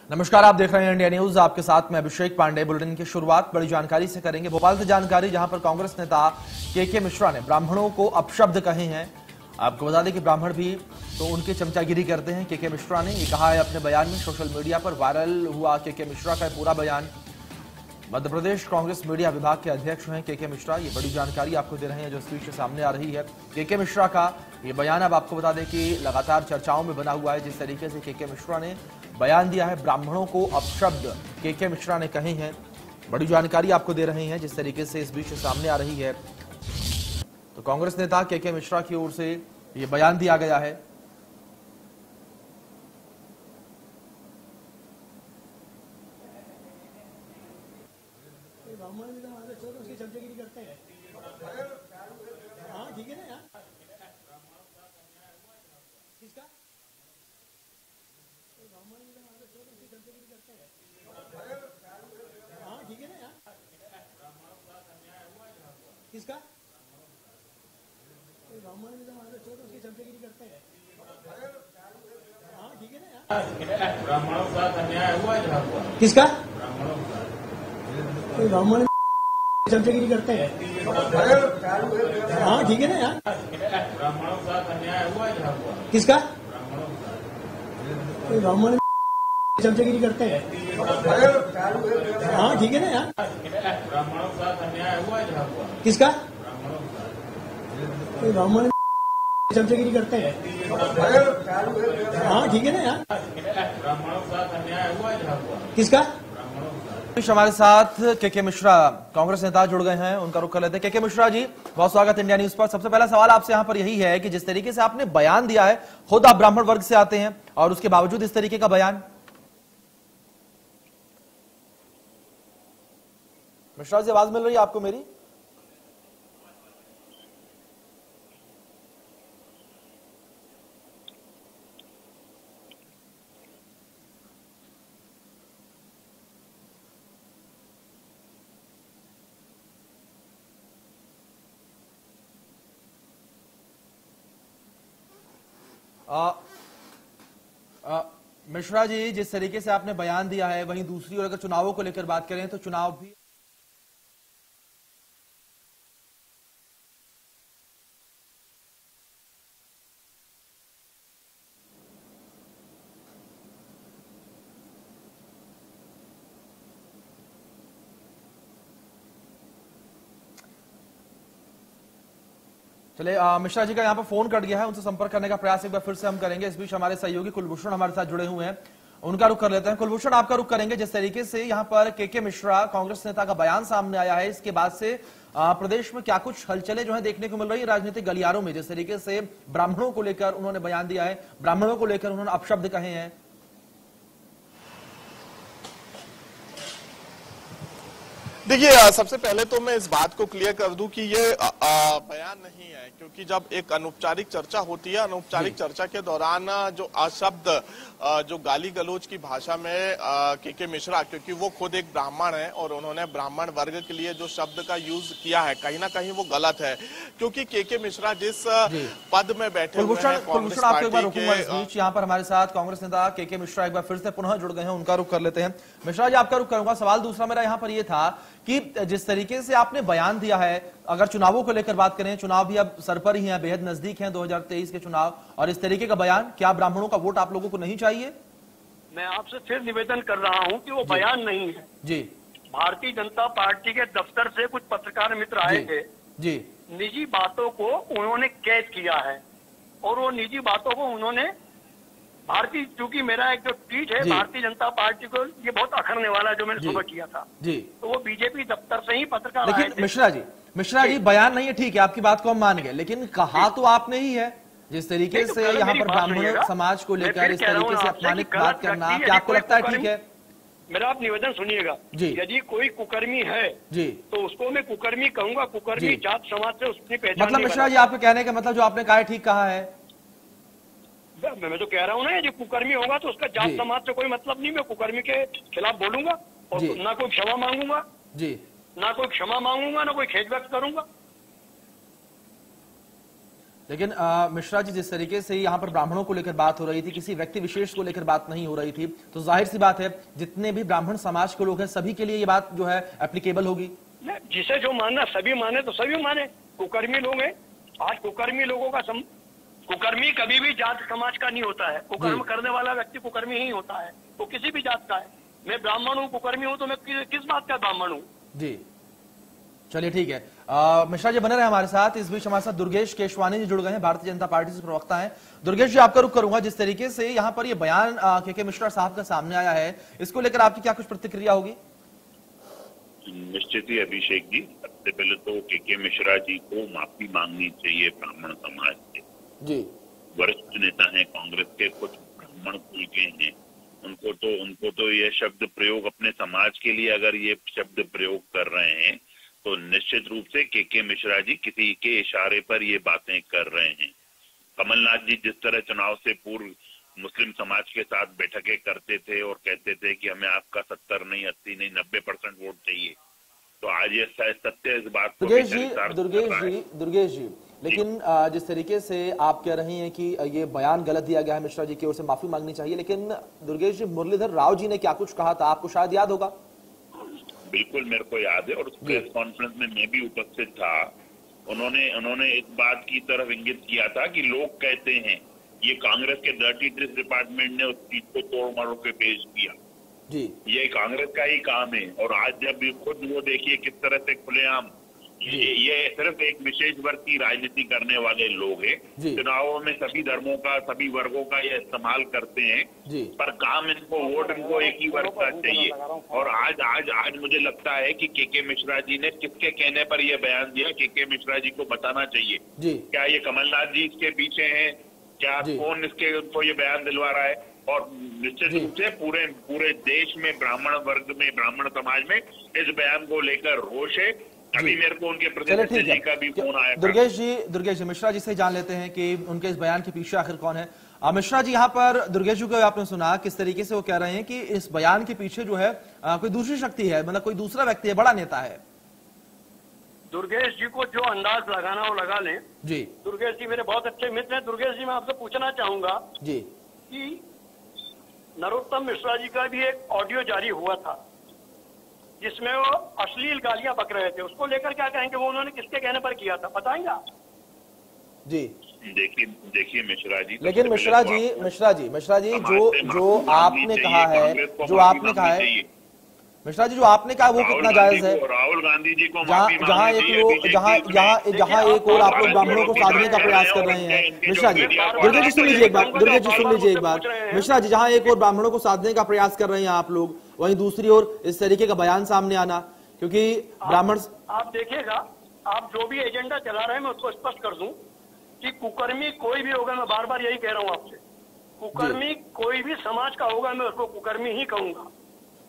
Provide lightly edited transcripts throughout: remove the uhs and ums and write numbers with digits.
नमस्कार, आप देख रहे हैं इंडिया न्यूज। आपके साथ में अभिषेक पांडे। बुलेटिन की शुरुआत बड़ी जानकारी से करेंगे। भोपाल से जानकारी, जहां पर कांग्रेस नेता के मिश्रा ने ब्राह्मणों को अपशब्द कहे हैं। आपको बता दें कि ब्राह्मण भी तो उनकी चमचागिरी करते हैं। के मिश्रा ने ये कहा है अपने बयान में। सोशल मीडिया पर वायरल हुआ के मिश्रा का पूरा बयान। मध्य प्रदेश कांग्रेस मीडिया विभाग के अध्यक्ष हैं के मिश्रा। ये बड़ी जानकारी आपको दे रहे हैं जो स्पीच से सामने आ रही है। के मिश्रा का ये बयान अब आपको बता दें कि लगातार चर्चाओं में बना हुआ है। जिस तरीके से के मिश्रा ने बयान दिया है, ब्राह्मणों को अपशब्द के मिश्रा ने कहे हैं। बड़ी जानकारी आपको दे रहे हैं जिस तरीके से इस बीच सामने आ रही है। तो कांग्रेस नेता के मिश्रा की ओर से ये बयान दिया गया है। हाँ ठीक है ना यार, किसका हाँ ठीक है ना यार, किसका ब्राह्मण उसकी चमचगिरी करते हैं। हाँ ठीक है ना यार, ब्राह्मणों के साथ अन्याय हुआ है। किसका ब्राह्मण चमचगिरी करते हैं। हाँ ठीक है ना यार, ब्राह्मणों के साथ अन्याय हुआ है। किसका ब्राह्मण चमचगिरी करते हैं। हाँ ठीक है ना यार, ब्राह्मणों के साथ अन्याय हुआ है। किसका ब्राह्मण चमचगिरी करते हैं। हाँ ठीक है ना यार, ब्राह्मणों के साथ अन्याय हुआ है। किसका हमारे साथ के मिश्रा कांग्रेस नेता जुड़ गए हैं, उनका रुख कर लेते हैं। के मिश्रा जी, बहुत स्वागत इंडिया न्यूज पर। सबसे पहला सवाल आपसे यहां पर यही है कि जिस तरीके से आपने बयान दिया है, खुद आप ब्राह्मण वर्ग से आते हैं और उसके बावजूद इस तरीके का बयान। मिश्रा जी, आवाज मिल रही है आपको मेरी? मिश्रा जी, जिस तरीके से आपने बयान दिया है, वहीं दूसरी ओर अगर चुनावों को लेकर बात करें तो चुनाव भी चले। मिश्रा जी का यहाँ पर फोन कट गया है, उनसे संपर्क करने का प्रयास एक बार फिर से हम करेंगे। इस बीच हमारे सहयोगी कुलभूषण हमारे साथ जुड़े हुए हैं, उनका रुख कर लेते हैं। कुलभूषण, आपका रुख करेंगे। जिस तरीके से यहाँ पर के मिश्रा कांग्रेस नेता का बयान सामने आया है, इसके बाद से प्रदेश में क्या कुछ हलचलें जो है देखने को मिल रही है राजनीतिक गलियारों में। जिस तरीके से ब्राह्मणों को लेकर उन्होंने बयान दिया है, ब्राह्मणों को लेकर उन्होंने अपशब्द कहे हैं। देखिए, सबसे पहले तो मैं इस बात को क्लियर कर दूं कि ये बयान नहीं है, क्योंकि जब एक अनौपचारिक चर्चा होती है, अनौपचारिक चर्चा के दौरान जो अशब्द जो गाली गलौज की भाषा में के मिश्रा, क्योंकि वो खुद एक ब्राह्मण है और उन्होंने ब्राह्मण वर्ग के लिए जो शब्द का यूज किया है, कहीं ना कहीं वो गलत है। क्योंकि के मिश्रा जिस पद में बैठे हुए हैं कांग्रेस पार्टी के, इस बीच यहाँ पर हमारे साथ कांग्रेस नेता के मिश्रा एक बार फिर से पुनः जुड़ गए हैं, उनका रुख कर लेते हैं। मिश्रा जी, आपका रुख करूंगा। सवाल दूसरा मेरा यहाँ पर यह था कि जिस तरीके से आपने बयान दिया है, अगर चुनावों को लेकर बात करें, चुनाव भी अब सर पर ही हैं, बेहद नजदीक हैं 2023 के चुनाव, और इस तरीके का बयान, क्या ब्राह्मणों का वोट आप लोगों को नहीं चाहिए? मैं आपसे फिर निवेदन कर रहा हूं कि वो बयान नहीं है जी। भारतीय जनता पार्टी के दफ्तर से कुछ पत्रकार मित्र आए थे जी। निजी बातों को उन्होंने कैद किया है और वो निजी बातों को उन्होंने भारतीय, चूंकि मेरा एक जो ट्वीट है भारतीय जनता पार्टी को ये बहुत अखरने वाला जो मैंने सुबह किया था जी, तो वो बीजेपी दफ्तर से ही पत्रकार आए थे। मिश्रा जी, बयान नहीं है, ठीक है, आपकी बात को हम मान गए, लेकिन कहा तो आपने ही है। जिस तरीके से यहाँ पर ब्राह्मण समाज को लेकर इस तरीके से अपमानित बात करना, क्या आपको लगता है ठीक है? मेरा आप निवेदन सुनिएगा, यदि कोई कुकर्मी है जी तो उसको मैं कुकर्मी कहूंगा। कुकर्मी जात समाज से उसकी पहचान, मतलब मिश्रा जी, आपके कहने का मतलब जो आपने कहा है ठीक कहा है। मैं तो कह रहा हूँ ना, यदि कुकर्मी होगा तो उसका जात समाज से कोई मतलब नहीं। मैं कुकर्मी के खिलाफ बोलूंगा और ना कोई क्षमा मांगूंगा जी, ना कोई क्षमा मांगूंगा, ना कोई खेद व्यक्त करूंगा। लेकिन मिश्रा जी, जिस तरीके से यहाँ पर ब्राह्मणों को लेकर बात हो रही थी, किसी व्यक्ति विशेष को लेकर बात नहीं हो रही थी, तो जाहिर सी बात है जितने भी ब्राह्मण समाज के लोग हैं सभी के लिए ये बात जो है एप्लीकेबल होगी। जिसे जो मानना सभी माने तो सभी माने। कुकर्मी लोग हैं, आज कुकर्मी लोगों का कुकर्मी कभी भी जात समाज का नहीं होता है। कुकर्म करने वाला व्यक्ति कुकर्मी ही होता है, वो किसी भी जात का है। मैं ब्राह्मण हूँ, कुकर्मी हूँ, तो मैं किस बात का ब्राह्मण हूँ? जी चलिए ठीक है। मिश्रा जी बने रहे हमारे साथ। इस बीच हमारे साथ दुर्गेश केशवानी जी जुड़ गए हैं, भारतीय जनता पार्टी से प्रवक्ता हैं। दुर्गेश जी, आपका रुख करूंगा। जिस तरीके से यहाँ पर ये बयान के मिश्रा साहब का सामने आया है, इसको लेकर आपकी क्या कुछ प्रतिक्रिया होगी? निश्चित ही अभिषेक जी, सबसे पहले तो के मिश्रा जी को माफी मांगनी चाहिए ब्राह्मण समाज से। जी, वरिष्ठ नेता हैं कांग्रेस के, कुछ ब्राह्मण कुल के हैं, उनको तो ये शब्द प्रयोग अपने समाज के लिए अगर ये शब्द प्रयोग कर रहे हैं तो निश्चित रूप से के मिश्रा जी किसी के इशारे पर ये बातें कर रहे हैं। कमलनाथ जी जिस तरह चुनाव से पूर्व मुस्लिम समाज के साथ बैठकें करते थे और कहते थे कि हमें आपका 70 नहीं, 80 नहीं, 90% वोट चाहिए, तो आज ये सत्य इस बात को दुर्गेश जी, लेकिन जिस तरीके से आप कह रहे हैं कि ये बयान गलत दिया गया है, मिश्रा जी की ओर से माफी मांगनी चाहिए, लेकिन दुर्गेश जी, मुरलीधर राव जी ने क्या कुछ कहा था, आपको शायद याद होगा। बिल्कुल मेरे को याद है, और उस प्रेस कॉन्फ्रेंस में मैं भी उपस्थित था। उन्होंने इस बात की तरफ इंगित किया था कि लोग कहते हैं ये कांग्रेस के डर्टी ट्रिक्स डिपार्टमेंट ने उस चीज को तोड़ मरोड़ के पेश किया जी, ये कांग्रेस का ही काम है। और आज जब खुद वो देखिए किस तरह से खुलेआम ये सिर्फ एक विशेष वर्ग की राजनीति करने वाले लोग हैं। चुनावों में सभी धर्मों का, सभी वर्गों का ये इस्तेमाल करते हैं, पर काम इनको, वोट इनको एक ही वर्ग का चाहिए। और आज मुझे लगता है कि के मिश्रा जी ने किसके कहने पर यह बयान दिया, के मिश्रा जी को बताना चाहिए। क्या ये कमलनाथ जी इसके पीछे हैं? क्या कौन इसके उनको ये बयान दिलवा रहा है? और निश्चित रूप से पूरे देश में ब्राह्मण वर्ग में, ब्राह्मण समाज में इस बयान को लेकर रोष है। अभी मेरे को उनके प्रतिनिधि जी का भी फोन आया। दुर्गेश जी मिश्रा जी से जान लेते हैं कि उनके इस बयान के पीछे आखिर कौन है। मिश्रा जी, यहाँ पर दुर्गेश जी को आपने सुना किस तरीके से वो कह रहे हैं कि इस बयान के पीछे जो है कोई दूसरी शक्ति है, मतलब कोई दूसरा व्यक्ति है, बड़ा नेता है। दुर्गेश जी को जो अंदाज लगाना वो लगा लें जी। दुर्गेश जी मेरे बहुत अच्छे मित्र हैं। दुर्गेश जी, मैं आपसे पूछना चाहूंगा जी कि नरोत्तम मिश्रा जी का भी एक ऑडियो जारी हुआ था जिसमें वो अश्लील गालियां बक रहे थे, उसको लेकर क्या कहेंगे? वो उन्होंने किसके कहने पर किया था, बताएंगे आप? जी देखिए मिश्रा जी, लेकिन मिश्रा जी जो आपने कहा है, मिश्रा जी जो आपने कहा वो कितना जायज है? राहुल गांधी जी को जहाँ एक और आप लोग ब्राह्मणों को साधने का प्रयास कर रहे हैं। मिश्रा जी, दुर्गेश जी सुन लीजिए एक बार। मिश्रा जी, जहाँ एक और ब्राह्मणों को साधने का प्रयास कर रहे हैं आप लोग, वहीं दूसरी ओर इस तरीके का बयान सामने आना, क्योंकि ब्राह्मण आप देखिएगा, आप जो भी एजेंडा चला रहे हैं मैं उसको स्पष्ट कर दूं कि कुकर्मी कोई भी होगा, मैं बार बार यही कह रहा हूं आपसे, कुकर्मी कोई भी समाज का होगा मैं उसको कुकर्मी ही कहूंगा।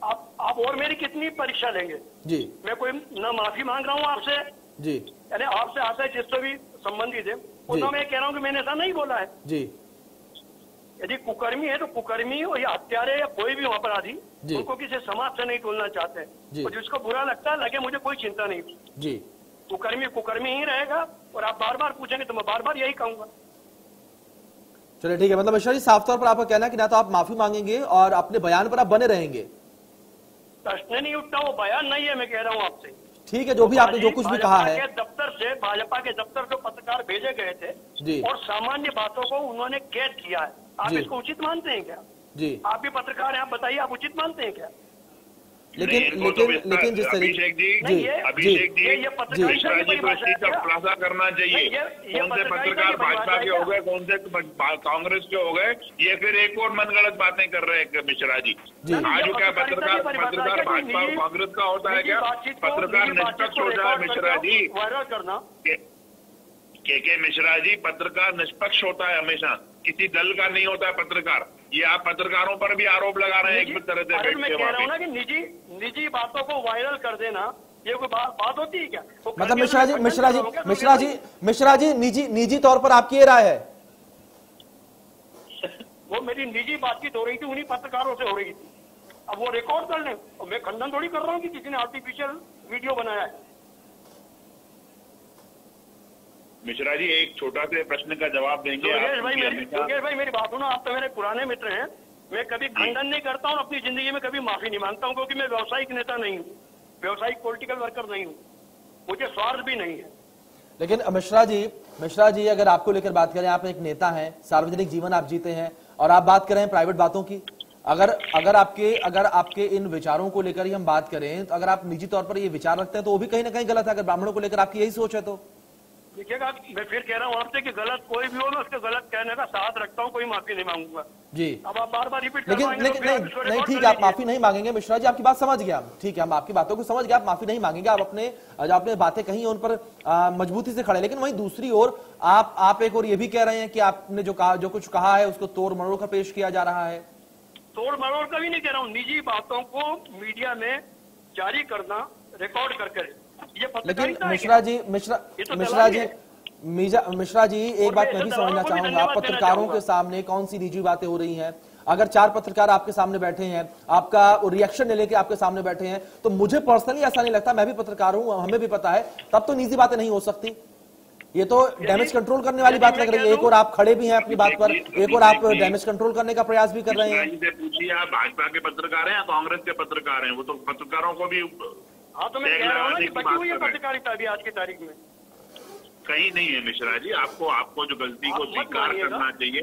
आप और मेरी कितनी परीक्षा लेंगे जी? मैं कोई ना माफी मांग रहा हूँ आपसे जी, यानी आपसे आता है जिससे भी संबंधित है, तो मैं कह रहा हूँ कि मैंने ऐसा नहीं बोला है जी। यदि कुकर्मी है तो कुकर्मी और या हत्यारे या कोई भी अपराधी उनको किसी समाज से नहीं तोलना चाहते हैं, और जिसको बुरा लगता है लगे, मुझे कोई चिंता नहीं जी। कुकर्मी ही रहेगा, और आप बार बार पूछेंगे तो मैं बार बार यही कहूंगा। चलिए ठीक है, मतलब मिश्रा जी साफ तौर पर आपका कहना है कि ना तो आप माफी मांगेंगे और अपने बयान पर आप बने रहेंगे। प्रश्न नहीं उठता, वो बयान नहीं है, मैं कह रहा हूँ आपसे। ठीक है, जो भी आपने जो कुछ भी कहा है, भाजपा के दफ्तर से पत्रकार भेजे गए थे और सामान्य बातों को उन्होंने कैद किया है, आप इसको उचित मानते हैं क्या? जी, आप भी पत्रकार हैं, आप बताइए, आप उचित मानते हैं क्या? लेकिन जिस तरीके अभिषेक जी खुलासा करना चाहिए, कौन से पत्रकार भाजपा के हो गए, कौन से कांग्रेस के हो गए, ये फिर एक और मनगढ़ंत बातें कर रहे हैं मिश्रा जी। आज क्या पत्रकार भाजपा और कांग्रेस का होता है क्या? पत्रकार निष्पक्ष होता है मिश्रा जी। करना के मिश्रा जी, पत्रकार निष्पक्ष होता है हमेशा, किसी दल का नहीं होता है पत्रकार। ये आप पत्रकारों पर भी आरोप लगा रहे हैं एक तरह से। मैं कह रहा हूँ ना कि निजी बातों को वायरल कर देना, ये कोई बात होती है क्या? मतलब मिश्रा जी निजी तौर पर आपकी ये राय है? वो मेरी निजी बातचीत हो रही थी, उन्हीं पत्रकारों से हो रही थी। अब वो रिकॉर्ड कर लें, और मैं खंडन थोड़ी कर रहा हूँ कि किसी ने आर्टिफिशियल वीडियो बनाया है। मिश्रा जी एक छोटा से प्रश्न का जवाब देंगे? योगेश भाई मेरी बात सुनो, आप तो मेरे पुराने मित्र हैं। मैं कभी खंडन नहीं करता हूँ, अपनी जिंदगी में कभी माफी नहीं मांगता हूँ, क्योंकि मैं व्यावसायिक नेता नहीं हूँ, व्यावसायिक पॉलिटिकल वर्कर नहीं हूँ, मुझे स्वार्थ भी नहीं है। लेकिन मिश्रा जी अगर आपको लेकर बात करें, आप एक नेता हैं, सार्वजनिक जीवन आप जीते हैं और आप बात करें प्राइवेट बातों की, अगर आपके इन विचारों को लेकर ही हम बात करें, तो अगर आप निजी तौर पर ये विचार रखते हैं तो वो भी कहीं ना कहीं गलत है। अगर ब्राह्मणों को लेकर आपकी यही सोच है तो देखिएगा, मैं फिर कह रहा हूँ आपसे कि गलत कोई भी हो, मैं उसके गलत कहने का साथ रखता हूँ, कोई माफी नहीं मांगूंगा जी। अब आप बार बार रिपीट लेकिन नहीं ठीक है, आप माफी नहीं मांगेंगे मिश्रा जी, आपकी बात समझ गया, ठीक है, हम आपकी बातों को समझ गए, आप माफी नहीं मांगेंगे, आप अपने जो आपने बातें कही उन पर मजबूती से खड़े। लेकिन वहीं दूसरी ओर आप एक और ये भी कह रहे हैं कि आपने जो कुछ कहा है उसको तोड़ मरोड़ कर पेश किया जा रहा है। तोड़ मरोड़ का भी नहीं कह रहा हूँ, निजी बातों को मीडिया में जारी करना, रिकॉर्ड करके, ये लेकिन मिश्रा जी एक बात मैं भी समझना चाहूंगा, पत्रकारों के सामने कौन सी निजी बातें हो रही हैं? अगर 4 पत्रकार आपके सामने बैठे हैं, आपका रिएक्शन लेके आपके सामने बैठे हैं, तो मुझे पर्सनली ऐसा नहीं लगता, मैं भी पत्रकार हूं, हमें भी पता है, तब तो निजी बातें नहीं हो सकती। ये तो डैमेज कंट्रोल करने वाली बात लग रही है। एक और आप खड़े भी हैं अपनी बात पर, एक और आप डैमेज कंट्रोल करने का प्रयास भी कर रहे हैं। पूछिए, आप भाजपा के पत्रकार हैं या कांग्रेस के पत्रकार हैं? वो तो पत्रकारों को भी हाँ, तो मैं कह रहा हूँ कि बची हुई है पत्रकारिता भी आज की तारीख में कहीं नहीं है। मिश्रा जी आपको जो गलती को स्वीकार करना चाहिए,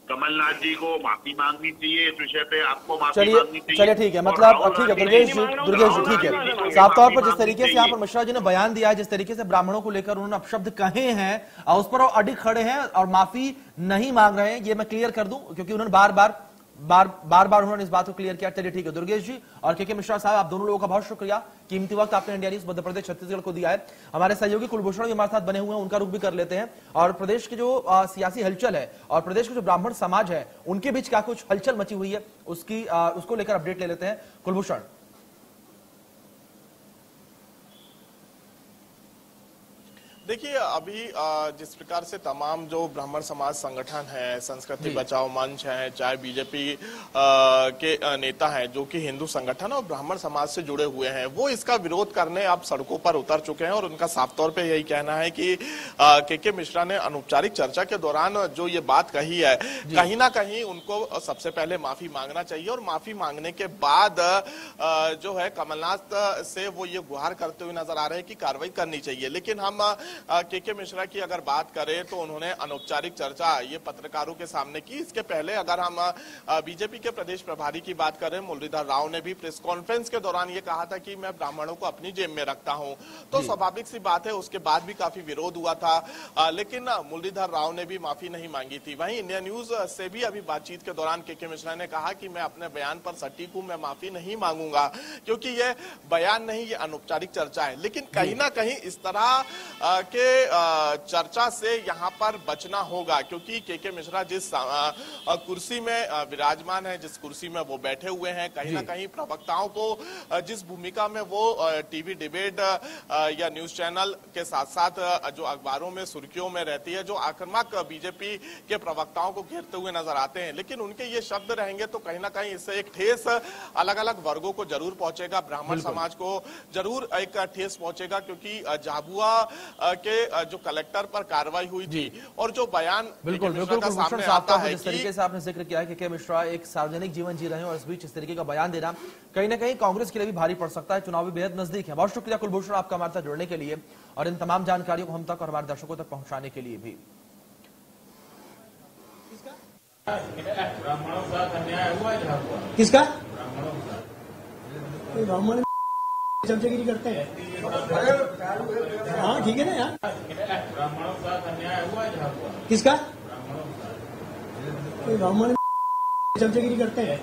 कमलनाथ जी को माफी मांगनी चाहिए, इस विषय पे आपको माफी मांगनी चाहिए। चलिए ठीक है, मतलब ठीक है दुर्गेश जी ठीक है, साफ तौर पर जिस तरीके से यहाँ पर मिश्रा जी ने बयान दिया है, जिस तरीके से ब्राह्मणों को लेकर उन्होंने अपशब्द कहे हैं और उस पर अडिग खड़े हैं और माफी नहीं मांग रहे हैं, ये मैं क्लियर कर दूं, क्योंकि उन्होंने बार बार उन्होंने इस बात को क्लियर किया। चलिए ठीक है दुर्गेश जी और के मिश्रा साहब, आप दोनों लोगों का बहुत शुक्रिया, कीमती वक्त आपने इंडिया न्यूज मध्य प्रदेश छत्तीसगढ़ को दिया है। हमारे सहयोगी कुलभूषण भी हमारे साथ बने हुए हैं, उनका रुख भी कर लेते हैं और प्रदेश की जो सियासी हलचल है और प्रदेश के जो ब्राह्मण समाज है उनके बीच क्या कुछ हलचल मची हुई है उसको लेकर अपडेट ले लेते हैं। कुलभूषण, देखिए अभी जिस प्रकार से तमाम जो ब्राह्मण समाज संगठन है, संस्कृति बचाओ मंच है, चाहे बीजेपी के नेता हैं जो कि हिंदू संगठन और ब्राह्मण समाज से जुड़े हुए हैं, वो इसका विरोध करने अब सड़कों पर उतर चुके हैं और उनका साफ तौर पे यही कहना है कि के मिश्रा ने अनौपचारिक चर्चा के दौरान जो ये बात कही है, कहीं ना कहीं उनको सबसे पहले माफी मांगना चाहिए और माफी मांगने के बाद जो है कमलनाथ से वो ये गुहार करते हुए नजर आ रहे हैं कि कार्रवाई करनी चाहिए। लेकिन हम के मिश्रा की अगर बात करें तो उन्होंने अनौपचारिक चर्चा ये पत्रकारों के सामने की। इसके पहले अगर हम बीजेपी के प्रदेश प्रभारी की बात करें, मुरलीधर राव ने भी प्रेस कॉन्फ्रेंस के दौरान ये कहा था कि मैं ब्राह्मणों को अपनी जेब में रखता हूं, तो स्वाभाविक सी बात है उसके बाद भी काफी विरोध हुआ था, लेकिन मुरलीधर राव ने भी माफी नहीं मांगी थी। वहीं इंडिया न्यूज से भी अभी बातचीत के दौरान के मिश्रा ने कहा कि मैं अपने बयान पर सटीक हूं, मैं माफी नहीं मांगूंगा क्योंकि ये बयान नहीं, ये अनौपचारिक चर्चा है। लेकिन कहीं ना कहीं इस तरह के चर्चा से यहाँ पर बचना होगा क्योंकि के मिश्रा जिस कुर्सी में विराजमान है, जिस कुर्सी में वो बैठे हुए हैं, कहीं ना कहीं प्रवक्ताओं को जिस भूमिका में वो टीवी डिबेट या न्यूज चैनल के साथ साथ जो अखबारों में सुर्खियों में रहती है, जो आक्रामक बीजेपी के प्रवक्ताओं को घेरते हुए नजर आते हैं, लेकिन उनके ये शब्द रहेंगे तो कहीं ना कहीं इससे एक ठेस अलग अलग वर्गों को जरूर पहुंचेगा, ब्राह्मण समाज को जरूर एक ठेस पहुंचेगा क्योंकि झाबुआ के जो कलेक्टर पर कार्रवाई हुई थी और जो बयान बिल्कुल सामने आता है, जिस तरीके से आपने जिक्र किया है कि के मिश्रा एक सार्वजनिक जीवन जी रहे हैं और इस बीच इस तरीके का बयान देना कहीं ना कहीं कांग्रेस के लिए भी भारी पड़ सकता है, चुनाव भी बेहद नजदीक है। बहुत शुक्रिया कुलभूषण आपका हमारे साथ जुड़ने के लिए और इन तमाम जानकारियों को हम तक और हमारे दर्शकों तक पहुंचाने के लिए भी। ब्राह्मणों के साथ अन्याय हुआ है झाबुआ? किसका? ब्राह्मणों के साथ। ब्राह्मण चमचगिरी करते हैं। हाँ ठीक है ना यार। ब्राह्मणों के साथ अन्याय हुआ है झाबुआ? किसका? ब्राह्मणों के साथ। ब्राह्मण चमचगिरी करते हैं।